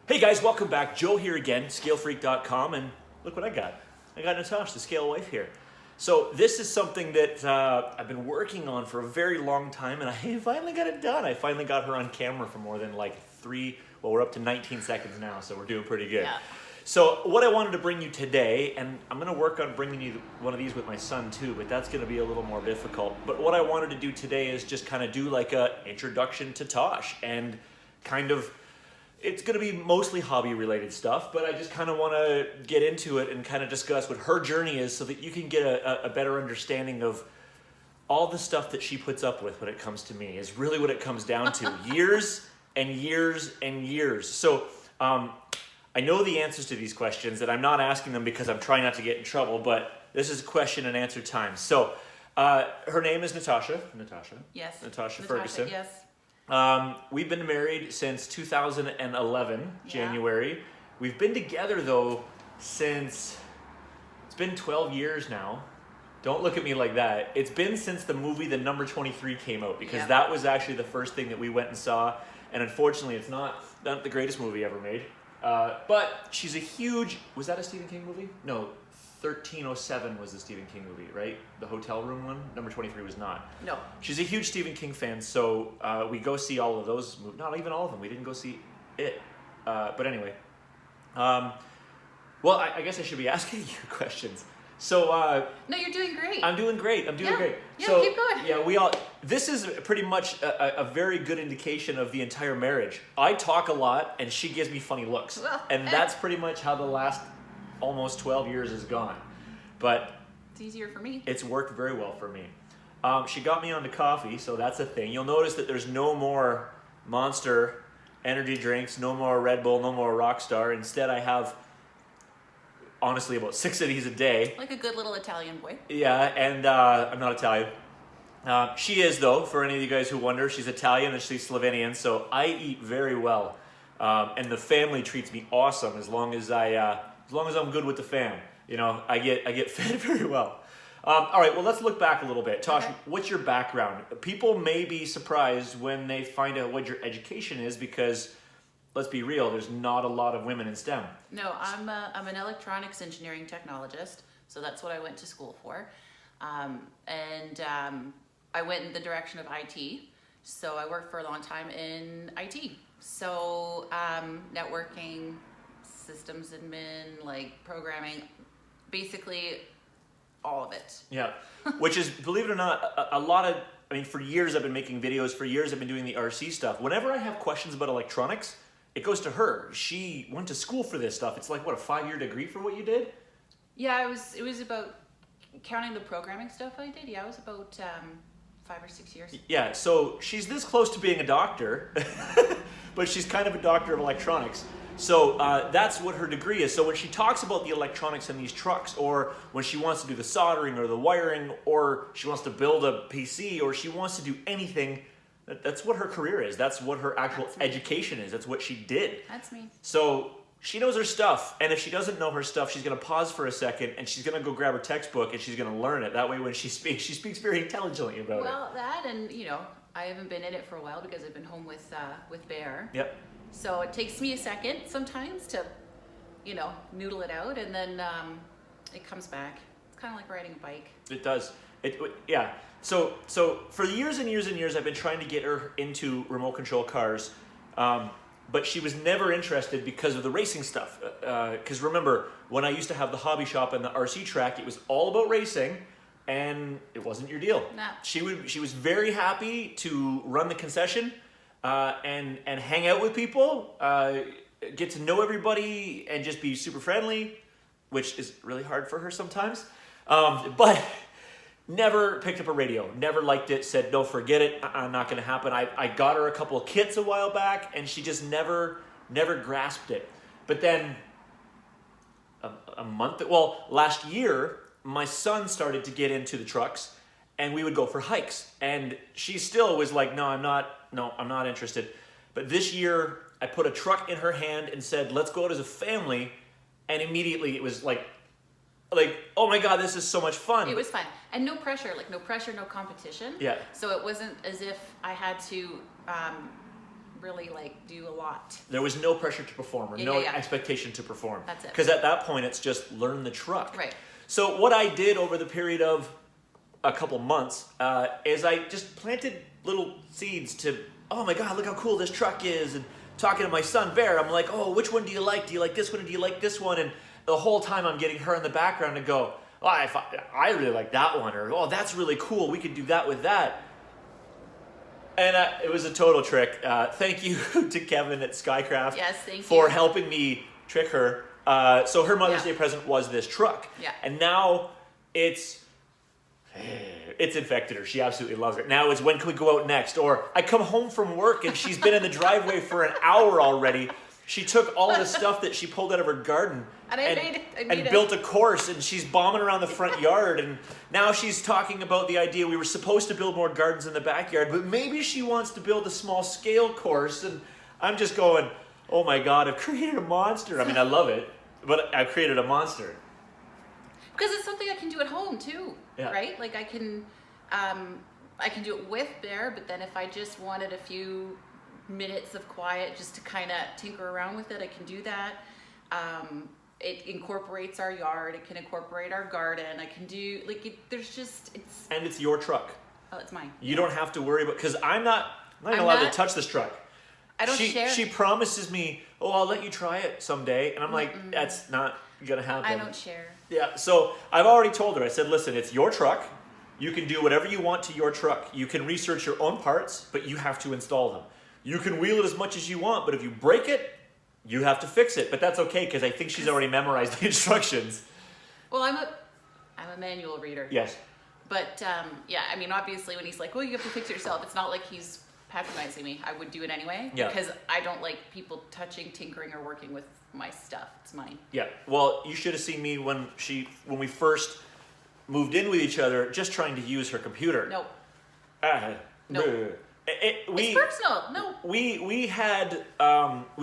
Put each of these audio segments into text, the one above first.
Hey guys, welcome back. Joe here again, scalefreak.com, and look what I got. I got Natasha, the scale wife here. So this is something that I've been working on for a very long time, and I finally got it done. I finally got her on camera for more than like we're up to 19 seconds now, so we're doing pretty good. Yeah. So what I wanted to bring you today, and I'm going to work on bringing you one of these with my son too, but that's going to be a little more difficult. But what I wanted to do today is just kind of do like a introduction to Tash, and kind of, it's going to be mostly hobby related stuff, but I just kind of want to get into it and kind of discuss what her journey is so that you can get a better understanding of all the stuff that she puts up with when it comes to me is really what it comes down to. Years and years and years. So I know the answers to these questions, and I'm not asking them because I'm trying not to get in trouble, but this is question and answer time. So her name is Natasha. Yes. Natasha Ferguson. Yes. We've been married since 2011, Yeah. January. We've been together though since, it's been 12 years now. Don't look at me like that. It's been since the movie The Number 23 came out, because Yep. that was actually the first thing that we went and saw. And unfortunately, it's not the greatest movie ever made. But she's a huge, was that a Stephen King movie? No, 1307 was the Stephen King movie, right? The hotel room one? Number 23 was not. No. She's a huge Stephen King fan, so we go see all of those movies. Not even all of them. We didn't go see it. But anyway. Well, I guess I should be asking you questions. So No, you're doing great. I'm doing great. Yeah, So, keep going. Yeah, this is pretty much a very good indication of the entire marriage. I talk a lot, and she gives me funny looks. Well, and that's pretty much how the last almost 12 years has gone. But It's easier for me. it's worked very well for me. She got me onto coffee, so that's a thing. You'll notice that there's no more Monster energy drinks, no more Red Bull, no more Rockstar. Instead, I have, honestly, about 6 of these a day. Like a good little Italian boy. Yeah, and I'm not Italian. She is, though, for any of you guys who wonder. She's Italian and she's Slovenian, so I eat very well. And the family treats me awesome as long as I'm good with the fam. You know, I get fed very well. All right, well, let's look back a little bit. Tosh, Okay. What's your background? People may be surprised when they find out what your education is, because, let's be real, there's not a lot of women in STEM. No, I'm an electronics engineering technologist, so that's what I went to school for. I went in the direction of IT, so I worked for a long time in IT. So networking, systems admin, like programming, basically all of it. Yeah, which is, believe it or not, a lot of, I mean, for years I've been making videos, for years I've been doing the RC stuff. Whenever I have questions about electronics, it goes to her. She went to school for this stuff. It's like, what, a 5-year degree for what you did? Yeah, it was about counting the programming stuff I did. Yeah, it was about 5 or 6 years. Yeah, so she's this close to being a doctor, but she's kind of a doctor of electronics. So that's what her degree is. So when she talks about the electronics in these trucks, or when she wants to do the soldering or the wiring, or she wants to build a PC, or she wants to do anything, that's what her career is. That's what her actual education is. That's what she did. That's me. So she knows her stuff, and if she doesn't know her stuff, she's going to pause for a second, and she's going to go grab her textbook, and she's going to learn it. That way when she speaks very intelligently about it. Well, that, and I haven't been in it for a while because I've been home with Bear. Yep. So it takes me a second sometimes to, noodle it out, and then it comes back. It's kind of like riding a bike. It does. Yeah. So for years and years and years, I've been trying to get her into remote control cars, but she was never interested because of the racing stuff. Because remember, when I used to have the hobby shop and the RC track, it was all about racing, and it wasn't your deal. Nah. She was very happy to run the concession and hang out with people, get to know everybody, and just be super friendly, which is really hard for her sometimes. But never picked up a radio, never liked it, said, no, forget it, not going to happen. I got her a couple of kits a while back, and she just never grasped it. But then last year, my son started to get into the trucks, and we would go for hikes. And she still was like, no, I'm not interested. But this year, I put a truck in her hand and said, let's go out as a family. And immediately it was like, oh my God, this is so much fun. It was fun. And no pressure, no competition. Yeah. So it wasn't as if I had to really like do a lot. There was no pressure to perform or no Yeah. expectation to perform. That's it. Because at that point, it's just learn the truck. Right. So what I did over the period of a couple months is I just planted little seeds to, oh my God, look how cool this truck is. And talking to my son, Bear, I'm like, oh, which one do you like? Do you like this one or do you like this one? And the whole time I'm getting her in the background to go, oh, I really like that one. Or, oh, that's really cool. We could do that with that. And it was a total trick. Thank you to Kevin at Skycraft for helping me trick her. So her Mother's Day present was this truck. Yeah. And now it's infected her. She absolutely loves it. Now it's when can we go out next? Or I come home from work and she's been in the driveway for an hour already. She took all the stuff that she pulled out of her garden and built a course, and she's bombing around the front yard, and now she's talking about the idea we were supposed to build more gardens in the backyard, but maybe she wants to build a small scale course, and I'm just going, oh my God, I've created a monster. I mean, I love it, but I've created a monster. Because it's something I can do at home too, Yeah. right? Like I can do it with Bear, but then if I just wanted a few minutes of quiet just to kind of tinker around with it, I can do that. It incorporates our yard. It can incorporate our garden. I can do And it's your truck. Oh, it's mine. You don't have to worry about, because I'm not allowed to touch this truck. I don't share. She promises me, oh, I'll let you try it someday, and I'm like, that's not gonna happen. I don't share. Yeah, so I've already told her. I said, listen, it's your truck. You can do whatever you want to your truck. You can research your own parts, but you have to install them. You can wheel it as much as you want, but if you break it, you have to fix it. But that's okay, because I think she's already memorized the instructions. Well, I'm a manual reader. Yes. But yeah, I mean, obviously, when he's like, "Well, you have to fix it yourself," it's not like he's patronizing me. I would do it anyway. Yeah. Because I don't like people touching, tinkering, or working with my stuff. It's mine. Yeah. Well, you should have seen me when we first moved in with each other, just trying to use her computer. No. No. It's personal. No. We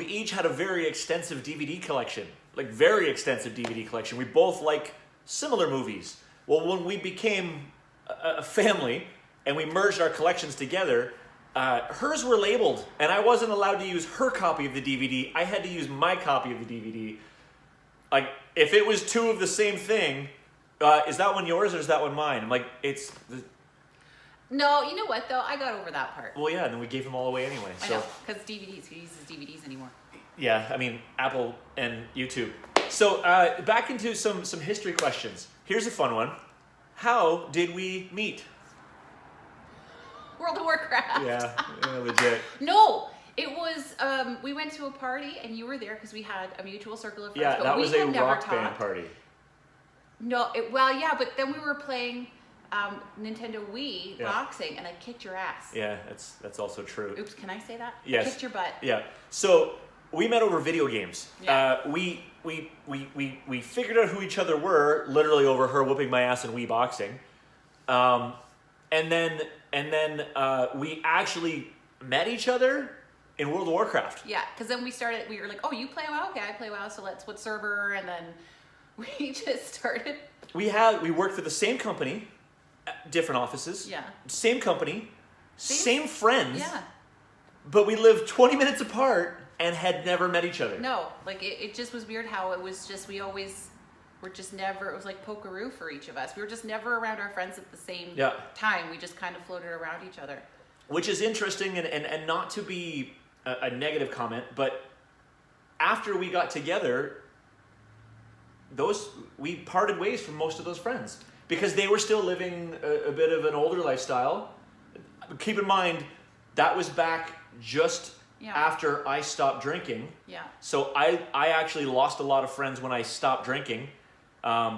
each had a very extensive DVD collection, like very extensive DVD collection. We both like similar movies. Well, when we became a family and we merged our collections together, hers were labeled, and I wasn't allowed to use her copy of the DVD. I had to use my copy of the DVD. Like, if it was two of the same thing, is that one yours or is that one mine? I'm like, No, you know what though? I got over that part. Well, yeah, and then we gave them all away anyway. I know, because DVDs, who uses DVDs anymore? Yeah, I mean, Apple and YouTube. So back into some history questions. Here's a fun one. How did we meet? World of Warcraft. Yeah, legit. No, it was, we went to a party and you were there because we had a mutual circle of friends. Yeah, but that we was a had never rock talked. band party. No, but then we were playing Nintendo Wii boxing and I kicked your ass. Yeah, that's also true. Oops, can I say that? Yes. I kicked your butt. Yeah. So we met over video games. Yeah. We figured out who each other were literally over her whooping my ass in Wii boxing, and then we actually met each other in World of Warcraft. Yeah, because then we were like, oh, you play WoW? Okay, I play WoW, so what server? And then we just started. We worked for the same company, different offices. Yeah. Same company, same friends. Yeah. But we lived 20 minutes apart and had never met each other. No, like it just was weird how it was just, it was like pokeroo for each of us. We were just never around our friends at the same time. We just kind of floated around each other. Which is interesting, and not to be a negative comment, but after we got together, we parted ways from most of those friends because they were still living a bit of an older lifestyle. Keep in mind, that was back just after I stopped drinking. Yeah. So I actually lost a lot of friends when I stopped drinking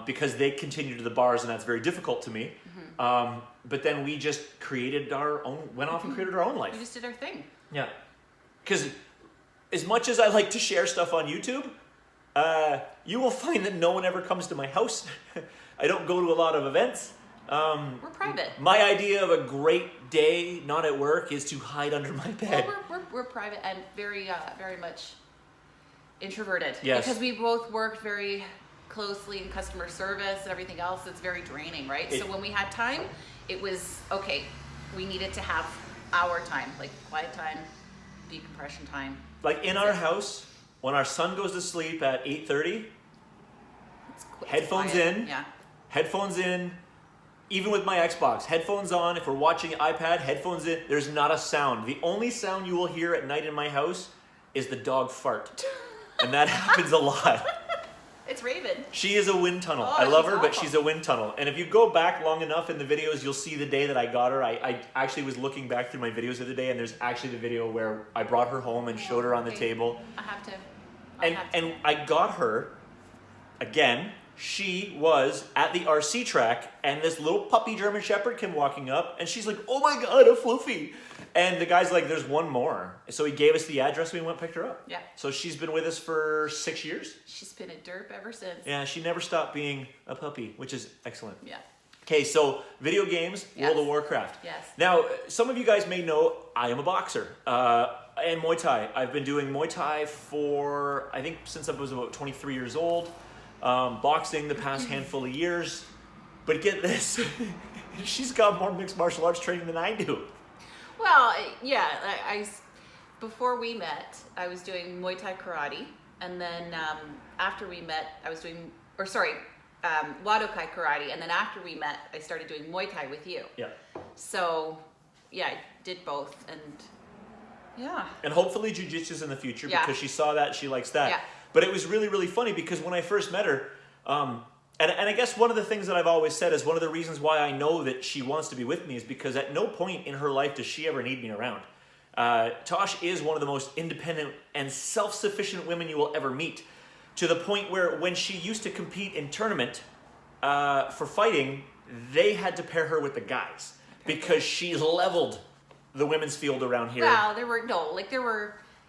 because they continued to the bars, and that's very difficult to me. Mm-hmm. But then we just went off and created our own life. We just did our thing. Yeah. Because as much as I like to share stuff on YouTube, you will find that no one ever comes to my house. I don't go to a lot of events. We're private. My idea of a great day, not at work, is to hide under my bed. Well, we're private and very much introverted. Yes. Because we both worked very closely in customer service and everything else. It's very draining, right? So when we had time, it was, okay, we needed to have our time, like quiet time, decompression time. Like in our house, when our son goes to sleep at 8:30, headphones quiet. in. Yeah. Headphones in. Even with my Xbox, headphones on. If we're watching iPad, headphones in. There's not a sound. The only sound you will hear at night in my house is the dog fart. And that happens a lot. It's Raven. She is a wind tunnel. Oh, I love she's her, but awful. she's a wind tunnel. And if you go back long enough in the videos, you'll see the day that I got her. I actually was looking back through my videos of the day, and there's actually the video where I brought her home and showed her on the Okay. table. I have to. And I got her, again, she was at the RC track, and this little puppy German Shepherd came walking up, and she's like, oh my God, a Floofy. And the guy's like, there's one more. So he gave us the address, and we went and picked her up. Yeah. So she's been with us for 6 years. She's been a derp ever since. Yeah, she never stopped being a puppy, which is excellent. Yeah. Okay, so video games, Yes. World of Warcraft. Yes. Now, some of you guys may know I am a boxer and Muay Thai. I've been doing Muay Thai for, I think, since I was about 23 years old. Boxing the past handful of years. But get this, she's got more mixed martial arts training than I do. Well, yeah. Before we met, I was doing Muay Thai karate, and then after we met, I was doing, Wadokai karate, and then after we met, I started doing Muay Thai with you. Yeah. So, yeah, I did both, and yeah. And hopefully jiu-jitsu's in the future Yeah. because she saw that, she likes that. Yeah. But it was really, really funny because when I first met her, and I guess one of the things that I've always said is one of the reasons why I know that she wants to be with me is because at no point in her life does she ever need me around. Tash is one of the most independent and self-sufficient women you will ever meet, to the point where when she used to compete in tournament for fighting, they had to pair her with the guys because she leveled the women's field around here. Well,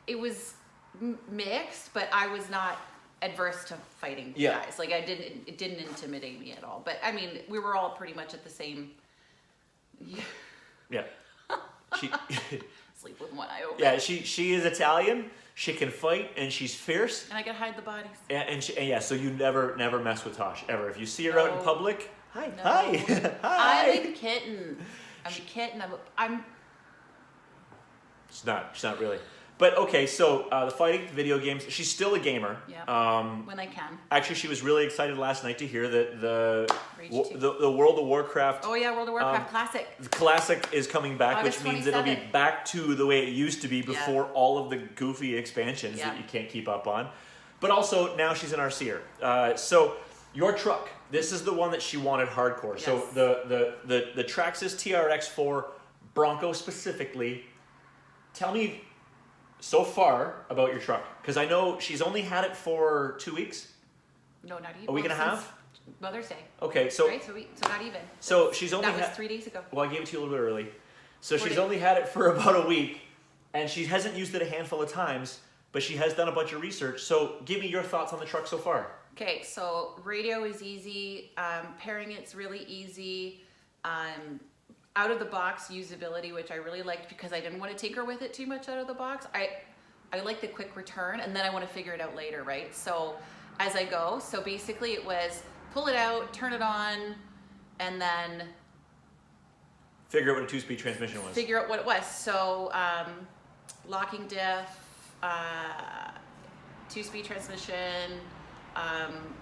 it was mixed, but I was not adverse to fighting Yeah. guys. Like it didn't intimidate me at all. But I mean, we were all pretty much at the same. Yeah. She, Sleep with one eye open. yeah, she is Italian. She can fight, and she's fierce. And I gotta hide the bodies. And yeah, so you never mess with Tosh ever. If you see her out in No. public, hi, No. hi, hi. I'm a kitten. I'm a kitten. I'm She's not really. But okay, so the fighting, video games. She's still a gamer. Yeah. When I can. Actually, she was really excited last night to hear that Rage the World of Warcraft. Oh yeah, World of Warcraft Classic. The classic is coming back, August which means it'll be 27th. back to the way it used to be before all of the goofy expansions Yeah. that you can't keep up on. But also, now she's an RCer. So, your truck. This is the one that she wanted hardcore. So, Yes. the Traxxas TRX4 Bronco specifically. Tell me so far about your truck. Because I know she's only had it for 2 weeks. No, not even. A week and a since half? Mother's Day. Okay, so Right, so not even. so she's only That was had. 3 days ago. Well, I gave it to you a little bit early. So she's 40. only had it for about a week, and she hasn't used it a handful of times, but she has done a bunch of research. So give me your thoughts on the truck so far. Okay, so radio is easy. Pairing it's really easy. Out of the box usability, which I really liked because I didn't want to tinker with it too much out of the box. I like the quick return, and then I want to figure it out later, right? So as I go, so basically it was pull it out, turn it on, and then Figure out what a two-speed transmission was. figure out what it was. So locking diff, 2-speed transmission,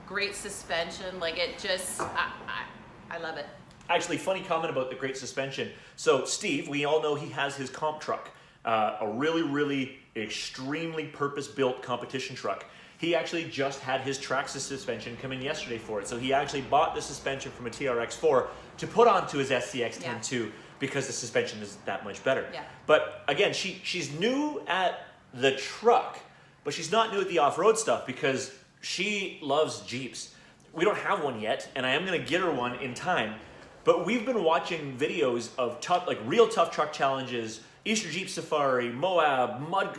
great suspension. Like it just, I love it. Actually, funny comment about the great suspension. So Steve, we all know he has his comp truck, a really, really extremely purpose-built competition truck. He actually just had his Traxxas suspension come in yesterday for it. So he actually bought the suspension from a TRX4 to put onto his SCX-10-2 because the suspension is that much better. Yeah. But again, she's new at the truck, but she's not new at the off-road stuff because she loves Jeeps. We don't have one yet, and I am going to get her one in time. But we've been watching videos of tough, like real tough truck challenges, Easter Jeep Safari, Moab, Mud,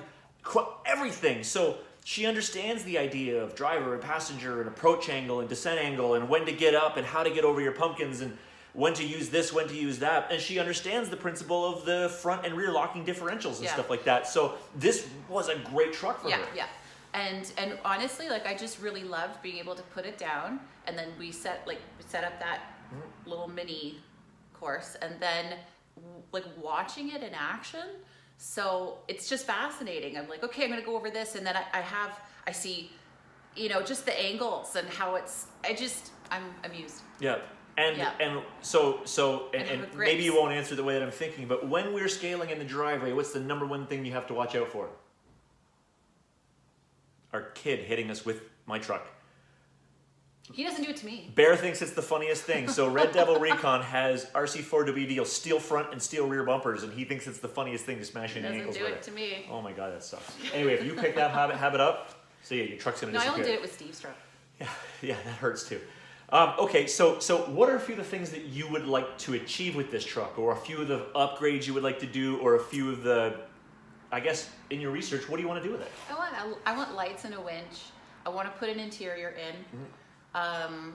everything. So she understands the idea of driver and passenger and approach angle and descent angle and when to get up and how to get over your pumpkins and when to use this, when to use that. And she understands the principle of the front and rear locking differentials and Yeah. stuff like that. So this was a great truck for her. Yeah. And honestly, like I just really loved being able to put it down, and then we set up that little mini course, and then like watching it in action, So it's just fascinating. I'm like, okay, I'm going to go over this. And then I see, just the angles and how I'm amused. Yeah. And Yeah. and maybe you won't answer the way that I'm thinking, but when we're scaling in the driveway, what's the number one thing you have to watch out for? Our kid hitting us with my truck. He doesn't do it to me. Bear thinks it's the funniest thing. So Red Devil Recon has RC4WD steel front and steel rear bumpers, and he thinks it's the funniest thing to smash any ankles with it. Doesn't do it to me. Oh my God, that sucks. Anyway, if you pick that habit up, so yeah, your truck's gonna disappear. I only did it with Steve's truck. Yeah, that hurts too. Okay, so what are a few of the things that you would like to achieve with this truck, or a few of the upgrades you would like to do, or a few of the, I guess, in your research, what do you want to do with it? I want lights and a winch. I want to put an interior in. Mm-hmm.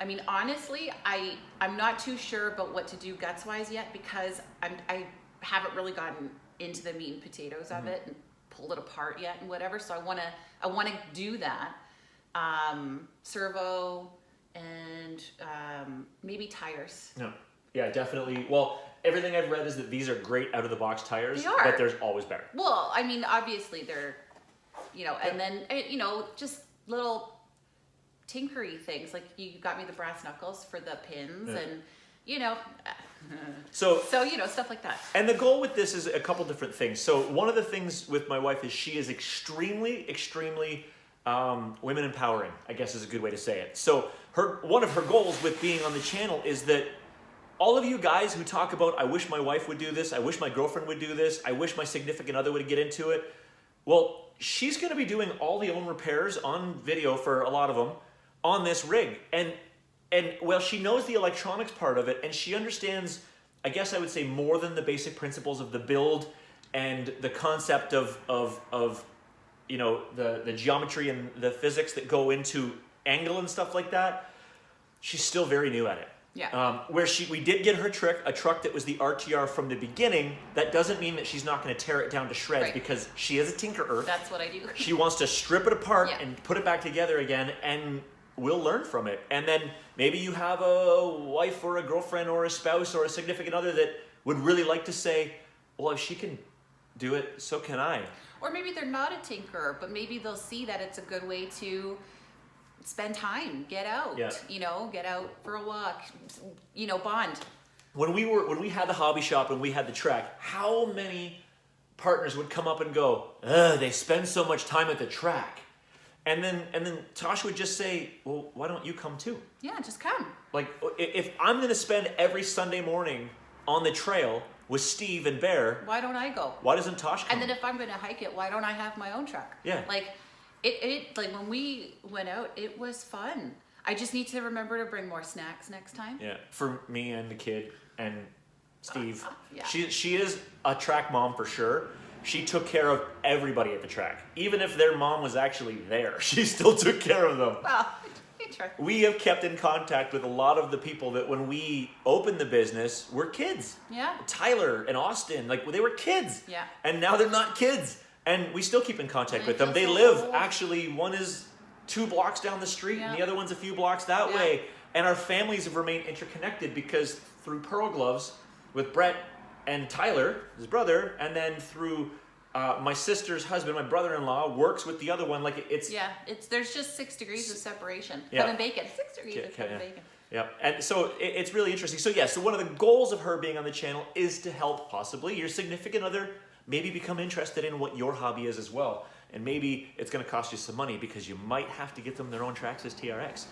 I mean, honestly, I'm not too sure about what to do guts-wise yet, because I haven't really gotten into the meat and potatoes of it and pulled it apart yet and whatever. So I want to do that. Servo and maybe tires. No. Yeah, definitely. Well, everything I've read is that these are great out-of-the-box tires, They are. but there's always better. Well, I mean, obviously they're, and then, just little tinkery things. Like you got me the brass knuckles for the pins and, So stuff like that. And the goal with this is a couple different things. So one of the things with my wife is she is extremely, extremely women empowering, I guess is a good way to say it. So one of her goals with being on the channel is that all of you guys who talk about, I wish my wife would do this, I wish my girlfriend would do this, I wish my significant other would get into it. Well, she's going to be doing all the own repairs on video for a lot of them on this rig. And well, she knows the electronics part of it, and she understands, I guess I would say, more than the basic principles of the build and the concept of the geometry and the physics that go into angle and stuff like that. She's still very new at it. Yeah. We did get her a truck that was the RTR from the beginning. That doesn't mean that she's not going to tear it down to shreds, because she is a tinkerer. That's what I do. She wants to strip it apart and put it back together again, and we'll learn from it. And then maybe you have a wife or a girlfriend or a spouse or a significant other that would really like to say, well, if she can do it, so can I. Or maybe they're not a tinkerer, but maybe they'll see that it's a good way to spend time, get out, get out for a walk, bond. When we had the hobby shop and we had the track, how many partners would come up and go, they spend so much time at the track. And then Tash would just say, well, why don't you come too? Yeah, just come. Like, if I'm going to spend every Sunday morning on the trail with Steve and Bear, why don't I go? Why doesn't Tash come? And then if I'm going to hike it, why don't I have my own truck? Yeah. Like, it like when we went out, it was fun. I just need to remember to bring more snacks next time. Yeah, for me and the kid and Steve. Yeah. She is a track mom for sure. She took care of everybody at the track. Even if their mom was actually there, she still took care of them. Well, try. We have kept in contact with a lot of the people that when we opened the business were kids. Yeah. Tyler and Austin, they were kids. Yeah. And now they're not kids. And we still keep in contact with them. They so live, old. actually, one is 2 blocks down the street and the Yeah. other one's a few blocks that Yeah. way. And our families have remained interconnected because through Pearl Gloves with Brett and Tyler, his brother, and then through my sister's husband, my brother-in-law, works with the other one. There's just 6 degrees of separation. Yeah. Kevin Bacon. 6 degrees of Kevin Bacon. Yeah, and so it's really interesting. So so one of the goals of her being on the channel is to help possibly your significant other maybe become interested in what your hobby is as well. And maybe it's going to cost you some money because you might have to get them their own Traxxas TRX.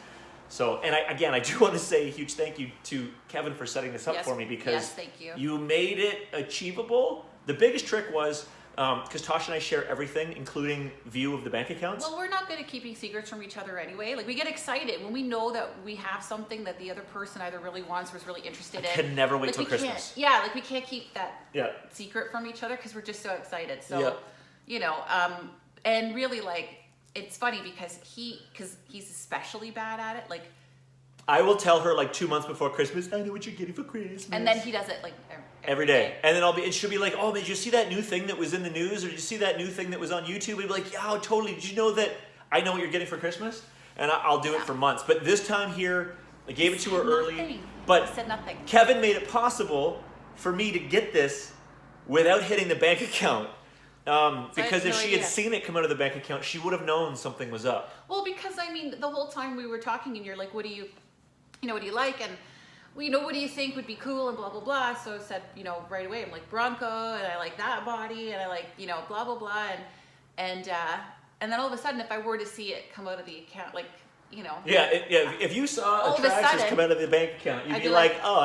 So, and I do want to say a huge thank you to Kevin for setting this up for me, because thank you. You made it achievable. The biggest trick was, because Tash and I share everything, including view of the bank accounts. Well, we're not good at keeping secrets from each other anyway. Like, we get excited when we know that we have something that the other person either really wants or is really interested in. Can never wait till Christmas. We can't keep that secret from each other because we're just so excited. So, and really, it's funny because he's especially bad at it. I will tell her 2 months before Christmas, I know what you're getting for Christmas. And then he does it every day. And then she'll be like, oh, did you see that new thing that was in the news? Or did you see that new thing that was on YouTube? We'd be like, yeah, totally. Did you know that I know what you're getting for Christmas? And I'll do it for months. But this time here, I gave it to her early. But I said nothing. Kevin made it possible for me to get this without hitting the bank account. Because if she had idea. seen it come out of the bank account, she would have known something was up. Well, because I mean, the whole time we were talking, and you're like, "What do you like?" And what do you think would be cool? And blah blah blah. So I said, right away, I'm like Bronco, and I like that body, and I like blah blah blah, and then all of a sudden, if I were to see it come out of the account, like Yeah, if you saw all a of a Traxxas sudden, come out of the bank account, you'd I'd be be like, like, oh,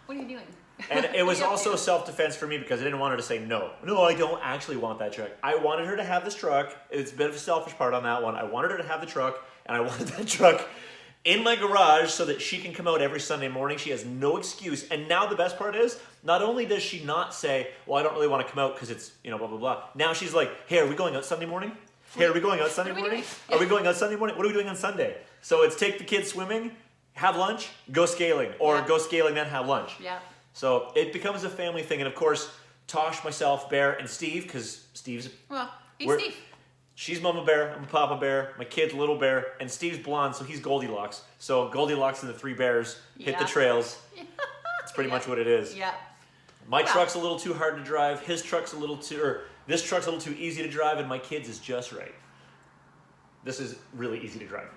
what are you doing? And it was What are you up also to? self-defense for me because I didn't want her to say no. No, I don't actually want that truck. I wanted her to have this truck. It's a bit of a selfish part on that one. I wanted her to have the truck, and I wanted that truck in my garage so that she can come out every Sunday morning. She has no excuse. And now the best part is, not only does she not say, well, I don't really want to come out because it's, blah, blah, blah. Now she's like, hey, are we going out Sunday morning? Hey, are we going out Sunday What are we morning? doing? Are we going out Sunday morning? What are we doing on Sunday? So it's take the kids swimming, have lunch, go scaling. Or Yeah. go scaling, then have lunch. Yeah. So it becomes a family thing. And of course, Tosh, myself, Bear, and Steve, because Steve's... Well, he's we're- Steve. She's Mama Bear, I'm Papa Bear, my kid's Little Bear, and Steve's blonde, so he's Goldilocks. So Goldilocks and the three bears hit the Yeah. trails. That's pretty much what it is. Yeah. My Well. truck's a little too hard to drive, his truck's a little too... Or this truck's a little too easy to drive, and my kid's is just right. This is really easy to drive.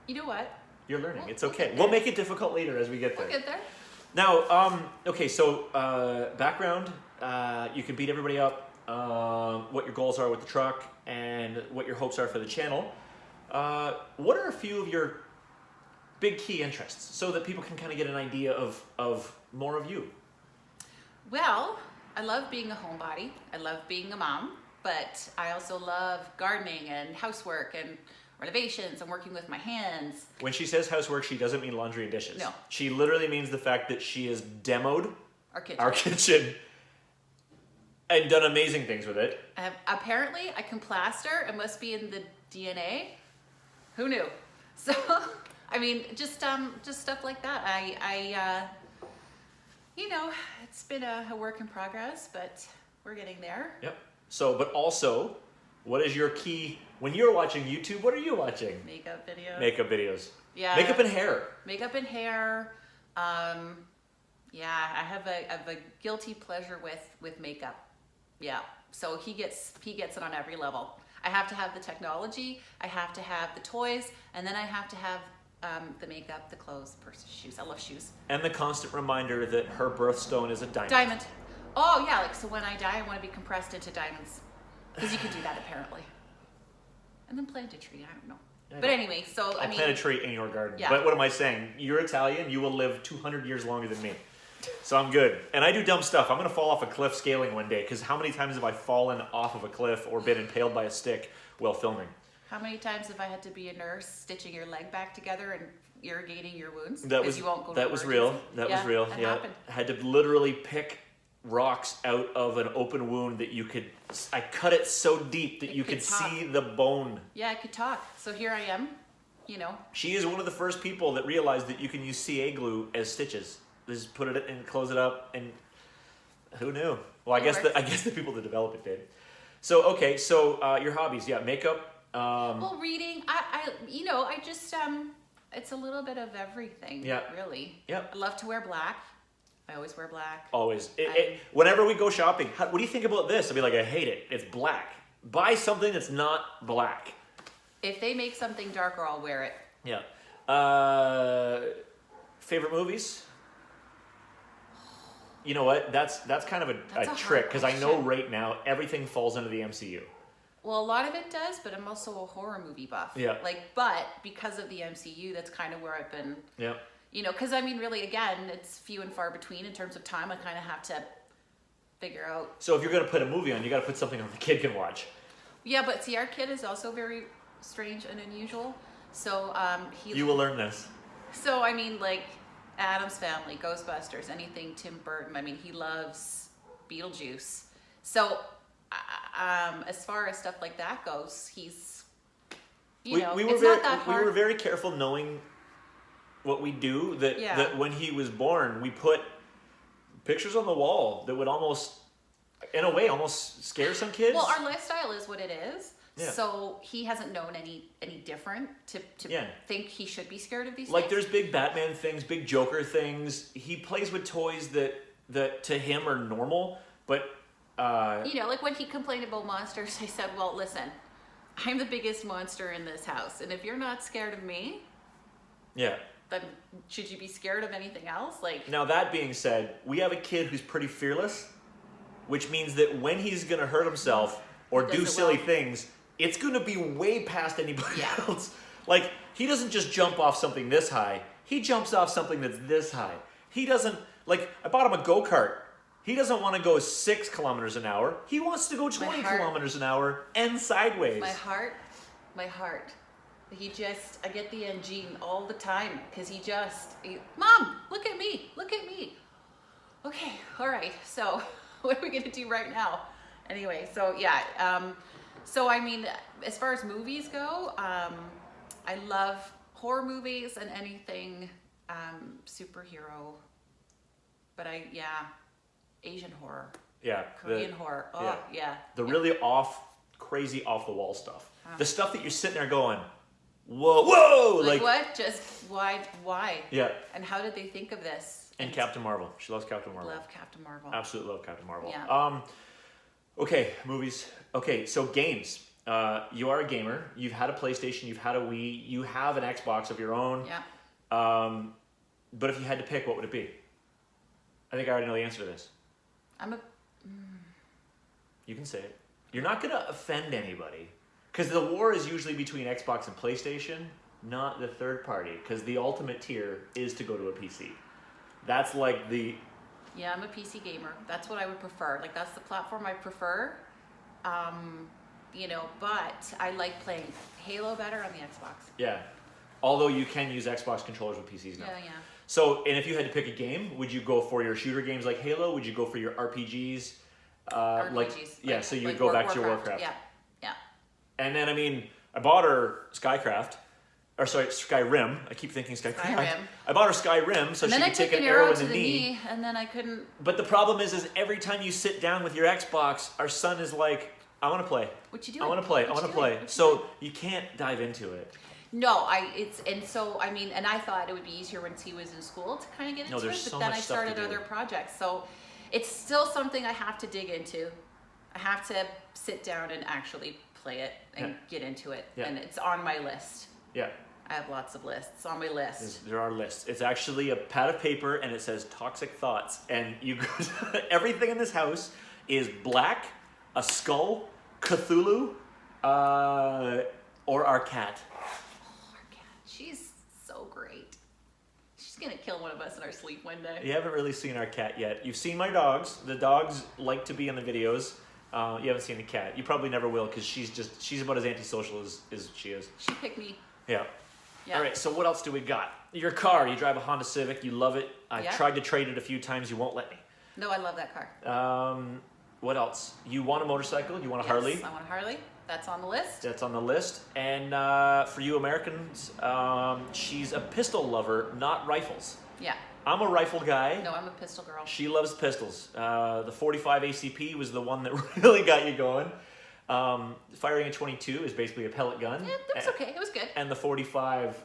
You know what? You're learning. We'll- It's we'll okay. get We'll there. make it difficult later as we get there. We'll get there. Now, okay, so background, you can beat everybody up, what your goals are with the truck, and what your hopes are for the channel. What are a few of your big key interests so that people can kind of get an idea of more of you? Well, I love being a homebody. I love being a mom, but I also love gardening and housework and renovations and working with my hands. When she says housework, she doesn't mean laundry and dishes. No. She literally means the fact that she has demoed Our kitchen. our kitchen and done amazing things with it. Apparently, I can plaster. It must be in the DNA. Who knew? So, I mean, just stuff like that. It's been a work in progress, but we're getting there. Yep. So, but also, what is your key, when you're watching YouTube, what are you watching? Makeup videos. Makeup videos. Yeah. Makeup and hair. Makeup and hair. Yeah, I have a guilty pleasure with makeup. Yeah. So he gets it on every level. I have to have the technology, I have to have the toys, and then I have to have the makeup, the clothes, purses, shoes. I love shoes. And the constant reminder that her birthstone is a diamond. Diamond. Oh yeah, so when I die, I want to be compressed into diamonds. Because you can do that apparently. And then plant a tree, I don't know. But anyway, so I'll plant a tree in your garden. Yeah. But what am I saying? You're Italian, you will live 200 years longer than me. So I'm good. And I do dumb stuff. I'm going to fall off a cliff scaling one day, because how many times have I fallen off of a cliff or been impaled by a stick while filming? How many times have I had to be a nurse stitching your leg back together and irrigating your wounds? That 'Cause was you won't go to that was real. emergency? That Yeah, was real. that Yeah, happened. I had to literally pick rocks out of an open wound that you could. I cut it so deep that It you could could talk. see the bone. Yeah, I could talk. So here I am, She is one of the first people that realized that you can use CA glue as stitches. Just put it and close it up, and who knew? Well, It works. I guess the people that develop it did. So okay, so your hobbies, yeah, makeup. Well, reading, I just, it's a little bit of everything, Yeah. really. Yep. I love to wear black. I always wear black. Always. Whenever we go shopping, what do you think about this? I'll be like, I hate it. It's black. Buy something that's not black. If they make something darker, I'll wear it. Yeah. Favorite movies? You know what? That's kind of That's a a hard trick, because I know question. right now everything falls under the MCU. Well, a lot of it does, but I'm also a horror movie buff. Yeah. But because of the MCU, that's kind of where I've been, Yeah. because I mean, really, again, it's few and far between in terms of time. I kind of have to figure out. So if you're gonna put a movie on, you got to put something on the kid can watch. Yeah, but see, our kid is also very strange and unusual. So You will learn this. So I mean, like Addams Family, Ghostbusters, anything Tim Burton. I mean, he loves Beetlejuice. So as far as stuff like that goes, he's We were it's very, not that hard. We were very careful knowing what we do. Yeah. That when he was born, we put pictures on the wall that would almost, in a way, almost scare some kids. Well, our lifestyle is what it is. Yeah. So he hasn't known any different to Yeah. think he should be scared of these Like things. there's big Batman things, big Joker things. He plays with toys that that to him are normal, but like when he complained about monsters, I said, well, listen, I'm the biggest monster in this house, and if you're not scared of me, yeah. then should you be scared of anything else? Like, Now that being said, we have a kid who's pretty fearless, which means that when he's gonna hurt himself or He does do it silly well. things, it's gonna be way past anybody Yeah. else. Like, he doesn't just jump off something this high, he jumps off something that's this high. He doesn't, like, I bought him a go-kart. He doesn't want to go 6 kilometers an hour. He wants to go 20 kilometers an hour and sideways. my heart, I get the engine all the time because Mom, look at me. Okay, all right, so what are we gonna do right now? Anyway, so yeah, so I mean, as far as movies go, I love horror movies and anything superhero, but Asian horror, Yeah. Korean horror, yeah. The really crazy off the wall stuff. The stuff that you're sitting there going, whoa, Like what? Just why? Yeah. And how did they think of this? And Captain Marvel. She loves Captain Marvel. Love Captain Marvel. Absolutely love Captain Marvel. Yeah. Okay, movies. Okay, so games. You are a gamer. You've had a PlayStation. You've had a Wii. You have an Xbox of your own. Yeah. But if you had to pick, what would it be? I think I already know the answer to this. You can say it. You're not going to offend anybody. Because the war is usually between Xbox and PlayStation, not the third party. Because the ultimate tier is to go to a PC. That's like the... Yeah, I'm a PC gamer. That's what I would prefer. Like, that's the platform I prefer. But I like playing Halo better on the Xbox. Yeah. Although you can use Xbox controllers with PCs now. Yeah. So, and if you had to pick a game, would you go for your shooter games like Halo? Would you go for your RPGs? RPGs. So you would go back to your Warcraft. Yeah. And then, I bought her Skyrim. I keep thinking Skycraft. Skyrim. I bought her Skyrim so And she then I could took take an an arrow arrow in to the knee. and then I couldn't. But the problem is every time you sit down with your Xbox, our son is like, I want to play. What you doing? I want to play. What I want you to play. doing? What you So doing? you can't dive into it. No, and I thought it would be easier once he was in school to kind of get into there's it, so but then much I stuff to started do. other projects. So it's still something I have to dig into. I have to sit down and actually play it and get into it. Yeah. And it's on my list. Yeah. I have lots of lists on my list. There are lists. It's actually a pad of paper and it says toxic thoughts. And you go everything in this house is black, a skull, Cthulhu, or our cat. Our cat, she's so great. She's gonna kill one of us in our sleep one day. You haven't really seen our cat yet. You've seen my dogs. The dogs like to be in the videos. You haven't seen the cat. You probably never will because she's about as antisocial as she is. She picked me. Yeah. Yeah. All right, so what else do we got? Your car. You drive a Honda Civic. You love it. I've tried to trade it a few times. You won't let me. No, I love that car. What else? You want a motorcycle? You want a Harley? Yes, I want a Harley. That's on the list. That's on the list. And for you Americans, she's a pistol lover, not rifles. Yeah. I'm a rifle guy. No, I'm a pistol girl. She loves pistols. The 45 ACP was the one that really got you going. Firing a 22 is basically a pellet gun. Yeah, that was okay. It was good. And the 45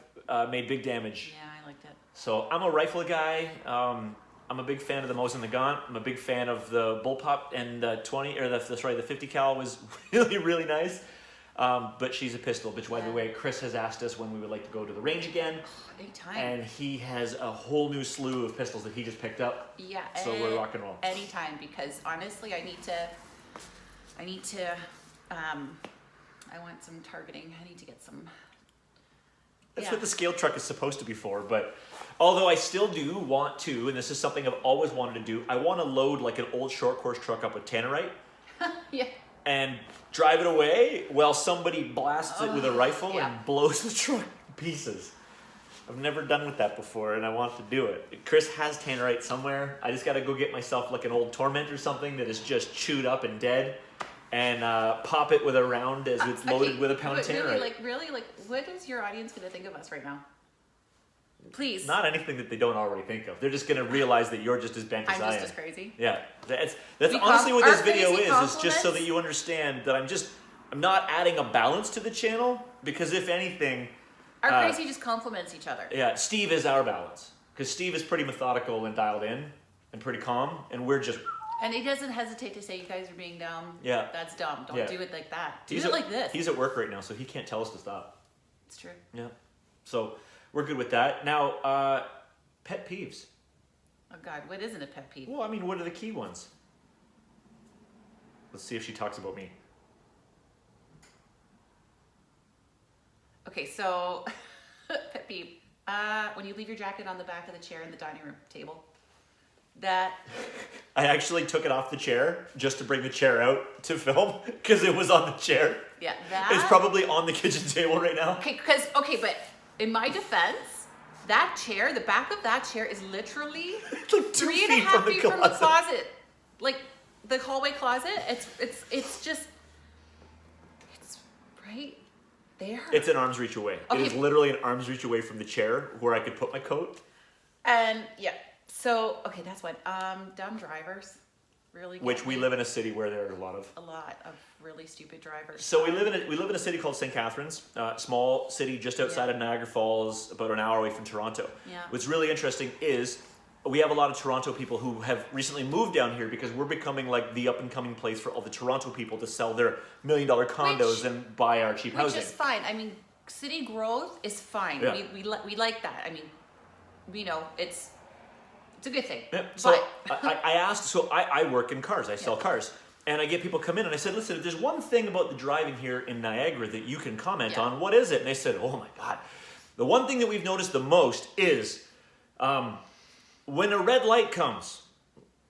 made big damage. Yeah, I liked it. So I'm a rifle guy. I'm a big fan of the Mosin Nagant. I'm a big fan of the bullpup, and the 50 cal was really, really nice. But she's a pistol, which, by the way, Chris has asked us when we would like to go to the range again. Anytime. And he has a whole new slew of pistols that he just picked up. Yeah. So we're rock and roll. Anytime, because honestly, I want some targeting. I need to get some. That's what the scale truck is supposed to be for, but although I still do want to, and this is something I've always wanted to do, I want to load like an old short course truck up with tannerite. Yeah. And drive it away while somebody blasts it with a rifle yeah. and blows the truck to pieces. I've never done with that before, and I want to do it. Chris has tannerite somewhere. I just got to go get myself like an old Torment or something that is just chewed up and dead, and pop it with a round as it's loaded with a pound of tannerite. Really, what is your audience going to think of us right now? Please. Not anything that they don't already think of. They're just going to realize that you're just as bent as I am. I'm just as crazy. Yeah, that's honestly what this video is. It's just so that compliments? you understand that I'm not adding a balance to the channel, because if anything, Our crazy just complements each other. yeah, Steve is our balance, because Steve is pretty methodical and dialed in, and pretty calm, and we're just. And he doesn't hesitate to say, "You guys are being dumb. Yeah. That's dumb. Don't Yeah. do it like that. Do He's it like this." He's at work right now, so he can't tell us to stop. It's true. Yeah. So we're good with that. Now, pet peeves. Oh God, what isn't a pet peeve? Well, I mean, what are the key ones? Let's see if she talks about me. Okay, so pet peeve. When you leave your jacket on the back of the chair in the dining room table. That. I actually took it off the chair just to bring the chair out to film because it was on the chair. Yeah, that. It's probably on the kitchen table right now. Okay, but in my defense, that chair, the back of that chair is literally It's like 2 3.5 feet from the feet from the closet. closet. Like the hallway closet. It's just. It's right there. It's an arm's reach away. Okay. It is literally an arm's reach away from the chair where I could put my coat. And yeah. So, okay, that's what. Dumb drivers. Really get Which we me. live in a city where there are a lot of. A lot of really stupid drivers. So we live in a city called St. Catharines, small city just outside of Niagara Falls, about an hour away from Toronto. Yeah. What's really interesting is we have a lot of Toronto people who have recently moved down here because we're becoming like the up and coming place for all the Toronto people to sell their $1 million condos and buy our cheap housing. Which is fine. I mean, city growth is fine. Yeah. We like that. I mean, it's a good thing. Yeah. So But I asked, so I work in cars, I sell cars. And I get people come in and I said, listen, if there's one thing about the driving here in Niagara that you can comment on, what is it? And they said, oh my God. The one thing that we've noticed the most is when a red light comes,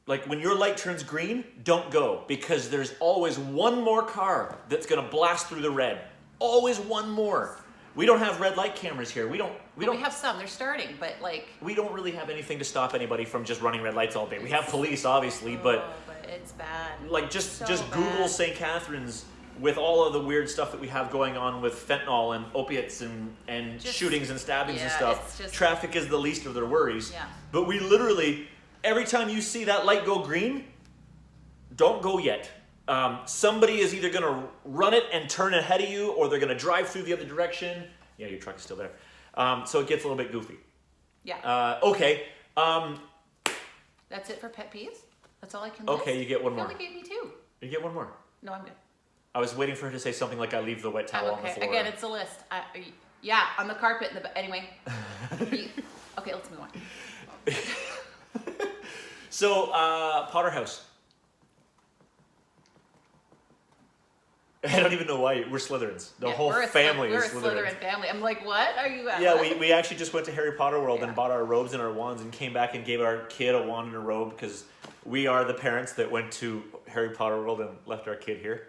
like when your light turns green, don't go because there's always one more car that's going to blast through the red. Always one more. We don't have red light cameras here. We have some. They're starting, but like. We don't really have anything to stop anybody from just running red lights all day. We have police, obviously, but it's bad. like just So Google bad. St. Catharines with all of the weird stuff that we have going on with fentanyl and opiates and Just- shootings and stabbings and yeah, stuff. it's just- Traffic is the least of their worries. Yeah. But we literally, every time you see that light go green, don't go yet. Somebody is either going to run it and turn ahead of you, or they're going to drive through the other direction. Yeah, your truck is still there. So it gets a little bit goofy. Yeah. Okay. That's it for pet peeves? That's all I can list? Okay, you get one You more. only gave me 2. You get one more. No, I'm good. I was waiting for her to say something like, I leave the wet towel I'm on the okay. floor. Again, it's a list. Yeah, on the carpet in the... Anyway. Okay, let's move on. So, Potter House. I don't even know why. We're Slytherins. The whole family we're is a Slytherins. Slytherin family. I'm like, what are you at? Yeah, we actually just went to Harry Potter World Yeah. and bought our robes and our wands and came back and gave our kid a wand and a robe because we are the parents that went to Harry Potter World and left our kid here.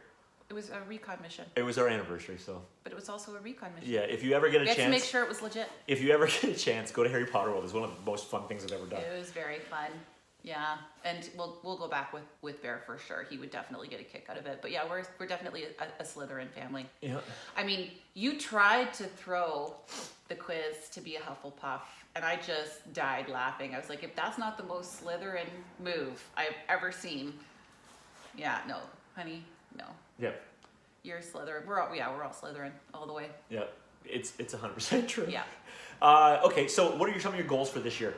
It was a recon mission, It was our anniversary, so but it was also a recon mission. yeah. If you ever get a We had to chance, make sure it was legit. if you ever get a chance, go to Harry Potter World. It's one of the most fun things I've ever done. It was very fun. Yeah, and we'll go back with Bear for sure. He would definitely get a kick out of it. But yeah, we're definitely a Slytherin family. Yeah. I mean, you tried to throw the quiz to be a Hufflepuff, and I just died laughing. I was like, if that's not the most Slytherin move I've ever seen, yeah, no, honey, no. Yeah. You're Slytherin. We're all Slytherin all the way. Yeah. It's 100% true. Yeah. Okay, so what are some of your goals for this year?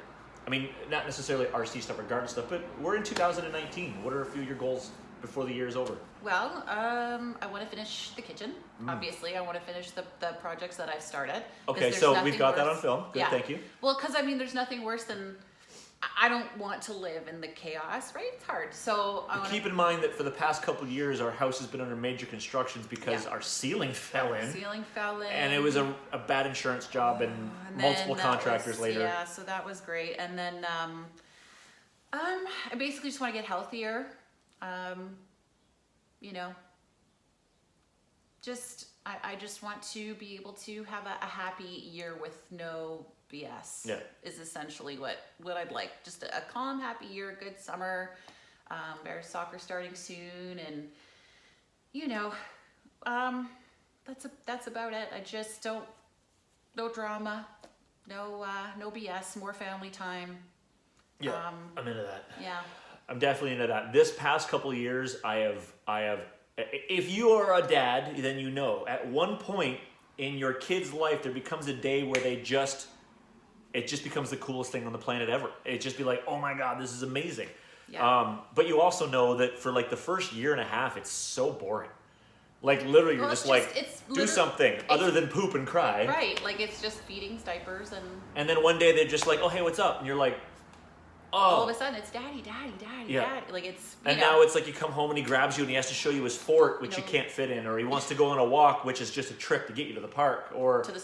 I mean, not necessarily RC stuff or garden stuff, but we're in 2019. What are a few of your goals before the year is over? Well, I want to finish the kitchen. Obviously, I want to finish the projects that I've started. 'Cause Okay, there's so nothing we've got that worse- on film. Good, Yeah. thank you. Well, because I mean, there's nothing worse than I don't want to live in the chaos, right? It's hard. So I want Keep in mind that for the past couple of years, our house has been under major constructions because Yeah. our ceiling fell in. ceiling fell in, And it was a bad insurance job and And multiple then that contractors was- later. Yeah, so that was great. And then I basically just want to get healthier. You know, I just want to be able to have a happy year with no BS. Yeah. Is essentially what I'd like. Just a calm, happy year, a good summer. Bears soccer starting soon, and you know, that's about it. I just no drama, no BS, more family time. Yeah, I'm into that. Yeah. I'm definitely into that. This past couple of years, I have. If you are a dad, then you know at one point in your kid's life there becomes a day where they just it just becomes the coolest thing on the planet ever. It just be like, oh my God, this is amazing. Yeah. But you also know that for like the first year and a half, it's so boring. Like literally, you're just like, do something other than poop and cry. Right, like it's just feedings, diapers, and then one day they're just like, oh hey, what's up? And you're like, oh. All of a sudden it's daddy, daddy. Like it's, and now it's like you come home and he grabs you and he has to show you his fort, which you can't fit in, or he wants to go on a walk, which is just a trip to get you to the park, or to the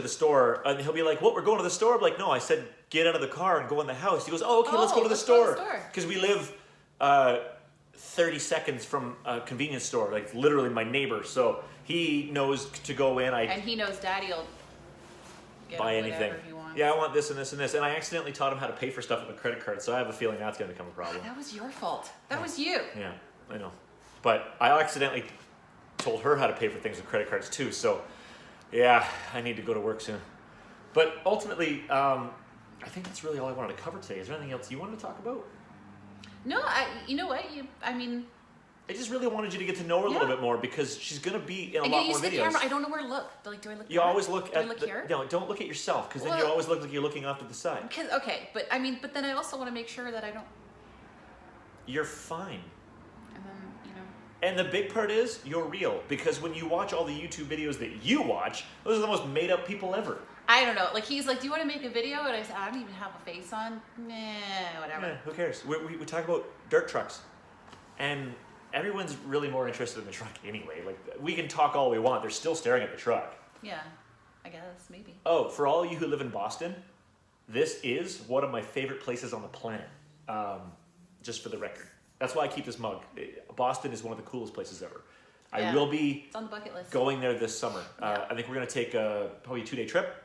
store. And he'll be like, what, we're going to the store? I'm like, no, I said get out of the car and go in the house. He goes, oh, okay, let's go to the store. Because we live 30 seconds from a convenience store, like literally my neighbor. So he knows to go in. And he knows daddy will buy anything. He wants. Yeah, I want this and this and this. And I accidentally taught him how to pay for stuff with a credit card. So I have a feeling that's going to become a problem. That was your fault. That was you. Yeah, I know. But I accidentally told her how to pay for things with credit cards too. So yeah, I need to go to work soon. But ultimately, I think that's really all I wanted to cover today. Is there anything else you wanted to talk about? No, you know what? I just really wanted you to get to know her a little bit more because she's going to be in a lot more videos. Camera. I don't know where to look. Like, do I look? You always look at here? No, don't look at yourself because then you always look like you're looking off to the side. But then I also want to make sure that I don't. You're fine. And then And the big part is you're real because when you watch all the YouTube videos that you watch, those are the most made up people ever. I don't know. Like he's like, do you want to make a video? And I said, I don't even have a face on. Nah, whatever. Yeah, who cares? We talk about dirt trucks, and everyone's really more interested in the truck anyway. Like we can talk all we want, they're still staring at the truck. Yeah, I guess maybe. Oh, for all of you who live in Boston, this is one of my favorite places on the planet. Just for the record, that's why I keep this mug. Boston is one of the coolest places ever. Yeah. I will be it's on the bucket list. Going there this summer. I think we're gonna take probably a 2-day trip.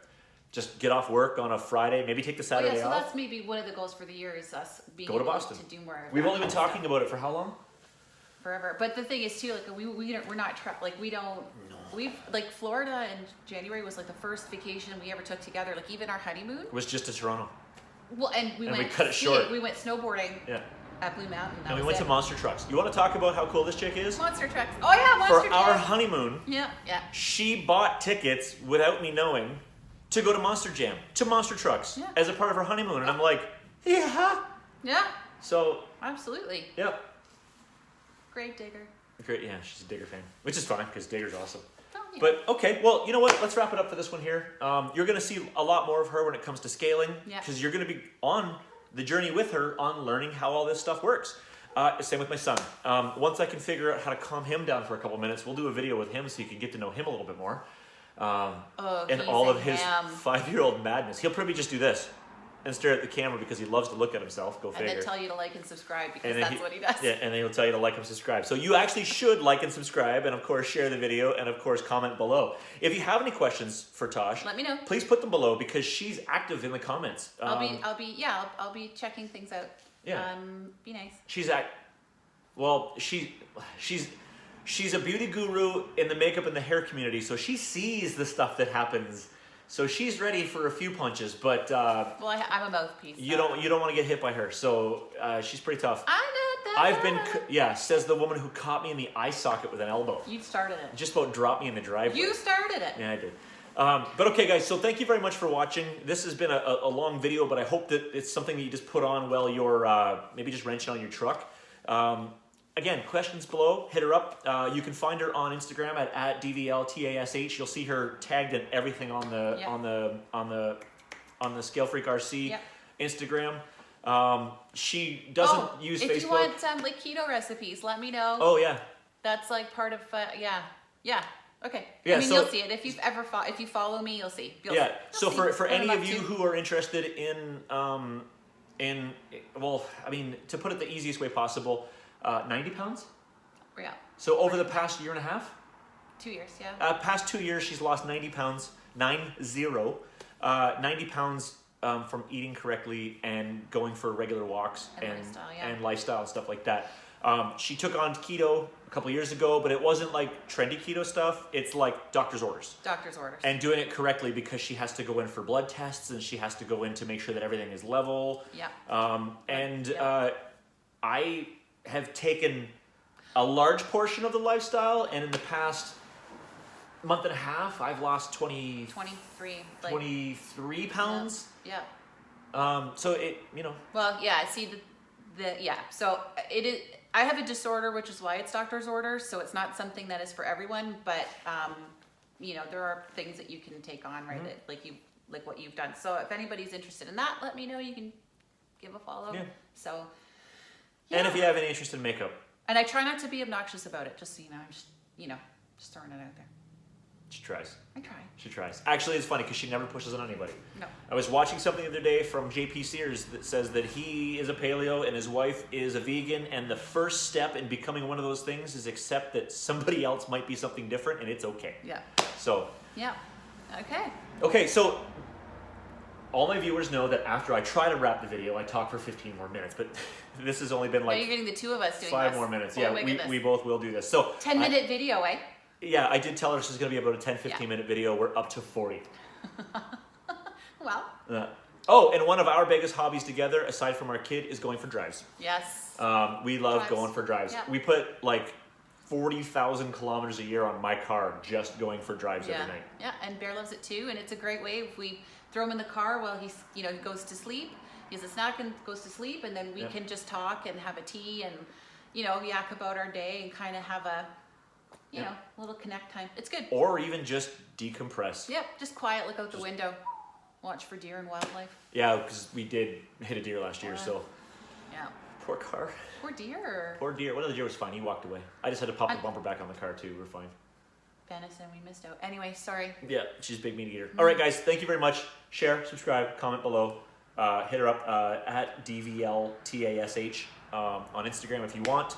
Just get off work on a Friday, maybe take the Saturday off. That's maybe one of the goals for the year is us being able to Boston to do more. We've only been talking about it for how long? Forever. But the thing is too, like we're not we don't. No. We've like Florida in January was like the first vacation we ever took together. Like even our honeymoon was just to Toronto. Well, and we cut it short. We went snowboarding. Yeah. At Blue Mountain. And we went to Monster Trucks. You want to talk about how cool this chick is? Monster Trucks. Oh yeah, Monster Trucks. For our honeymoon. Yeah. She bought tickets without me knowing to go to Monster Jam, to Monster Trucks, as a part of her honeymoon. And I'm like, yeah. Yeah. So. Absolutely. Yep. Grave digger. Great, yeah, she's a Digger fan, which is fine because Digger's awesome. Oh, yeah. But okay, well, you know what? Let's wrap it up for this one here. You're going to see a lot more of her when it comes to scaling because you're going to be on the journey with her on learning how all this stuff works. Same with my son. Once I can figure out how to calm him down for a couple minutes, we'll do a video with him so you can get to know him a little bit more. And all of his 5-year-old madness. He'll probably just do this and stare at the camera because he loves to look at himself. Go figure. And then tell you to like and subscribe because that's what he does. Yeah, and then he'll tell you to like and subscribe. So you actually should like and subscribe, and of course share the video, and of course comment below. If you have any questions for Tash, let me know. Please put them below because she's active in the comments. I'll be checking things out. Yeah. Be nice. She's a beauty guru in the makeup and the hair community, so she sees the stuff that happens. So she's ready for a few punches, but I'm a mouthpiece. You don't want to get hit by her, so she's pretty tough. I'm not says the woman who caught me in the eye socket with an elbow. You started it. Just about dropped me in the driveway. You started it. Yeah, I did. But okay, guys, so thank you very much for watching. This has been a long video, but I hope that it's something that you just put on while you're maybe just wrenching on your truck. Again, questions below, hit her up. You can find her on Instagram at DVLTASH. You'll see her tagged in everything on the Scale Freak RC Instagram. She doesn't use Facebook. If you want like keto recipes, let me know. Oh yeah. That's like part of yeah. Okay. Yeah, you'll see it if you've ever if you follow me, you'll see. You'll so see. for any of you who are interested in to put it the easiest way possible. 90 pounds? Yeah. So over the past year and a half? 2 years, yeah. Past 2 years, she's lost 90 pounds, 90 pounds from eating correctly and going for regular walks and lifestyle and stuff like that. She took on keto a couple years ago, but it wasn't like trendy keto stuff. It's like doctor's orders. Doctor's orders. And doing it correctly because she has to go in for blood tests and she has to go in to make sure that everything is level. Yeah. I have taken a large portion of the lifestyle, and in the past month and a half, I've lost 23. 23 pounds. Yeah. So it, you know. Well, yeah. See yeah. So it is. I have a disorder, which is why it's doctor's order. So it's not something that is for everyone, but you know, there are things that you can take on, right? That, like what you've done. So if anybody's interested in that, let me know. You can give a follow. Yeah. So. Yeah. And if you have any interest in makeup. And I try not to be obnoxious about it. Just so you know, I'm just just throwing it out there. She tries. I try. She tries. Actually, it's funny because she never pushes it on anybody. No. I was watching something the other day from JP Sears that says that he is a paleo and his wife is a vegan, and the first step in becoming one of those things is accept that somebody else might be something different, and it's okay. Yeah. So. Yeah. Okay. Okay, so all my viewers know that after I try to wrap the video, I talk for 15 more minutes, but this has only been like. Now you're getting the two of us doing 5 this. more minutes. Oh, Yeah, we both will do this. So 10-minute video, eh? Yeah, I did tell her she's going to be about a 10-15 minute video. We're up to 40. Well. Oh, and one of our biggest hobbies together, aside from our kid, is going for drives. Yes. We love going for drives. Yeah. We put like 40,000 kilometers a year on my car just going for drives every night. Yeah, and Bear loves it too, and it's a great way if we throw him in the car while he's, he goes to sleep. He has a snack and goes to sleep, and then we can just talk and have a tea and, yak about our day and kind of have a, little connect time. It's good. Or even just decompress. Yep, just quiet, look out the window, watch for deer and wildlife. Yeah, because we did hit a deer last year, so. Yeah. Poor car. Poor deer. Poor deer. One of the deer was fine. He walked away. I just had to pop the bumper back on the car too. We're fine. Venison, we missed out. Anyway, sorry. Yeah, she's a big meat eater. All right, guys. Thank you very much. Share, subscribe, comment below. Hit her up at DVLTASH on Instagram if you want.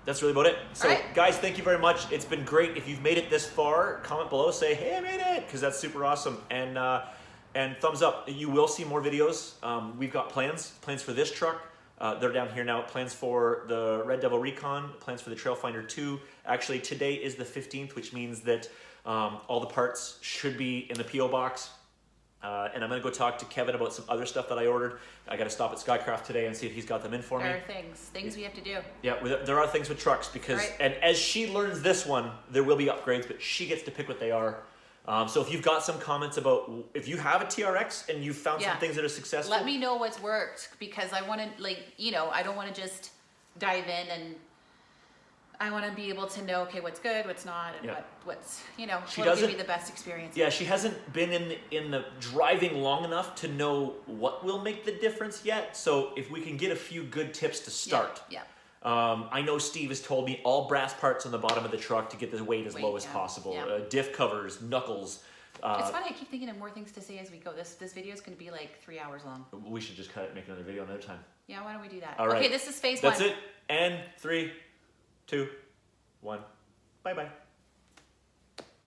That's really about it. So, guys, thank you very much. It's been great. If you've made it this far, comment below. Say, hey, I made it, because that's super awesome. And thumbs up. You will see more videos. We've got plans for this truck. They're down here now. Plans for the Red Devil Recon. Plans for the Trailfinder 2. Actually, today is the 15th, which means that all the parts should be in the P.O. box. And I'm going to go talk to Kevin about some other stuff that I ordered. I got to stop at Skycraft today and see if he's got them in for me. There are things we have to do. Yeah, there are things with trucks because, and as she learns this one, there will be upgrades, but she gets to pick what they are. So if you've got some comments about, if you have a TRX and you've found some things that are successful. Let me know what's worked, because I want to, I don't want to just dive in, and I want to be able to know, okay, what's good, what's not, and what's, what'll give me the best experience. Yeah, she hasn't been in the driving long enough to know what will make the difference yet. So if we can get a few good tips to start. Yeah. I know Steve has told me all brass parts on the bottom of the truck to get the weight as low as possible. Yeah. Diff covers, knuckles. It's funny, I keep thinking of more things to say as we go. This video is going to be like 3 hours long. We should just cut it and make another video another time. Yeah, why don't we do that? All right. Okay, this is phase 1. That's it. And 3, 2, 1. Bye-bye.